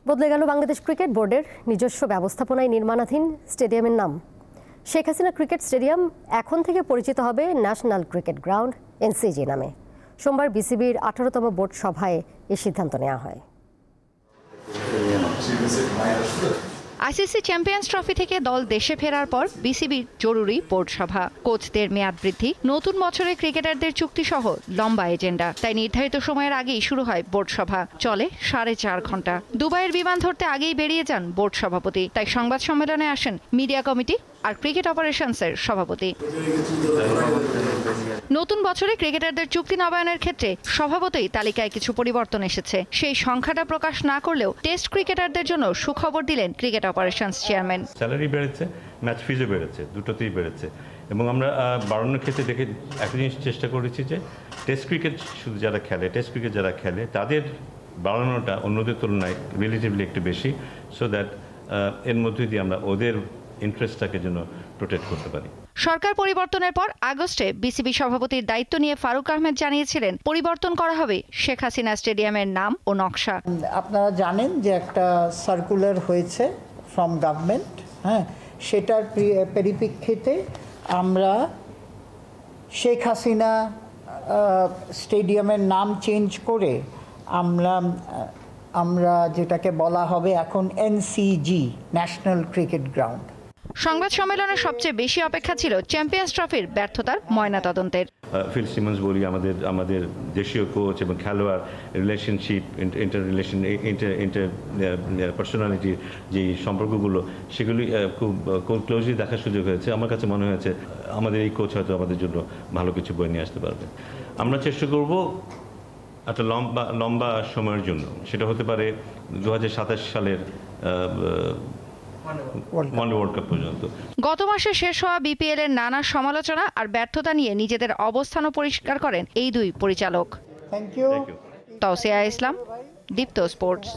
বদলে গেল বাংলাদেশ ক্রিকেট বোর্ডের নিজস্ব ব্যবস্থাপনায় নির্মাণাধীন স্টেডিয়ামের নাম। শেখ হাসিনা ক্রিকেট স্টেডিয়াম এখন থেকে পরিচিত হবে ন্যাশনাল ক্রিকেট গ্রাউন্ড এনসিজি নামে। সোমবার বিসিবির 18তম বোর্ড সভায় এই সিদ্ধান্ত নেওয়া হয়। আইসিসি চ্যাম্পিয়ন্স ট্রফি থেকে দল দেশে ফেরার পর বিসিবির জরুরি বোর্ড সভা, কোচদের মেয়াদ বৃদ্ধি, নতুন বছরে ক্রিকেটারদের চুক্তি সহ লম্বা এজেন্ডা। তাই নির্ধারিত সময়ের আগেই শুরু হয় বোর্ড সভা, চলে 4.5 ঘন্টা। দুবাইয়ের বিমান ধরতে আগেই বেরিয়ে যান বোর্ড সভাপতি। তাই সংবাদ সম্মেলনে আসেন মিডিয়া কমিটি আর ক্রিকেট অপারেশনসের সভাপতি। নতুন বছরে ক্রিকেটারদের চুক্তি নবায়নের ক্ষেত্রে স্বভাবতই তালিকায় কিছু পরিবর্তন এসেছে। সেই সংখ্যাটা প্রকাশ না করলেও টেস্ট ক্রিকেটারদের জন্য সুখবর দিলেন ক্রিকেট অপারেশনস চেয়ারম্যান। স্যালারি বেড়েছে, ম্যাচ ফিজও বেড়েছে, দুটোতেই বেড়েছে। এবং আমরা বাড়ানোর ক্ষেত্রে দেখে একটা জিনিস চেষ্টা করেছি যে টেস্ট ক্রিকেট শুধু যারা খেলে, টেস্ট ক্রিকেট যারা খেলে তাদের বাড়ানোটা অন্যদের তুলনায় রিলেটিভলি একটু বেশি, সো দ্যাট এর মধ্যে দিয়ে আমরা ওদের ইন্টারেস্টটাকে যেন প্রোটেক্ট করতে পারি। সরকার পরিবর্তনের পর আগস্টে বিসিবি সভাপতির দায়িত্ব নিয়ে ফারুক আহমেদ জানিয়েছিলেন পরিবর্তন করা হবে শেখ হাসিনা স্টেডিয়ামের নাম ও নকশা। আপনারা জানেন যে একটা সার্কুলার হয়েছে ফ্রম গভর্নমেন্ট, সেটার পরিপ্রেক্ষিতে আমরা শেখ হাসিনা স্টেডিয়ামের নাম চেঞ্জ করে আমরা যেটাকে বলা হবে এখন এনসিজি, ন্যাশনাল ক্রিকেট গ্রাউন্ড। সংবাদ সম্মেলনে সবচেয়ে বেশি অপেক্ষা ছিল চ্যাম্পিয়ন্স ট্রফির ব্যর্থতার ময়নাতদন্তের। ফিল সিমন্স বলি, আমাদের দেশীয় কোচ এবং খেলোয়াড় রিলেশনশিপ, ইন্টার পার্সোনালিটির যে সম্পর্কগুলো, সেগুলি খুব ক্লোজলি দেখার সুযোগ হয়েছে। আমার কাছে মনে হয়েছে আমাদের এই কোচ হয়তো আমাদের জন্য ভালো কিছু বয়ে নিয়ে আসতে পারবে। আমরা চেষ্টা করব একটা লম্বা সময়ের জন্য, সেটা হতে পারে 2027 সালের ওয়ার্ল্ড কাপ পর্যন্ত। গত মাসে শেষ হওয়া বিপিএল এর নানা সমালোচনা আর ব্যর্থতা নিয়ে নিজেদের অবস্থানও পরিষ্কার করেন এই দুই পরিচালক। Thank you. Taosia Islam, Deepto sports.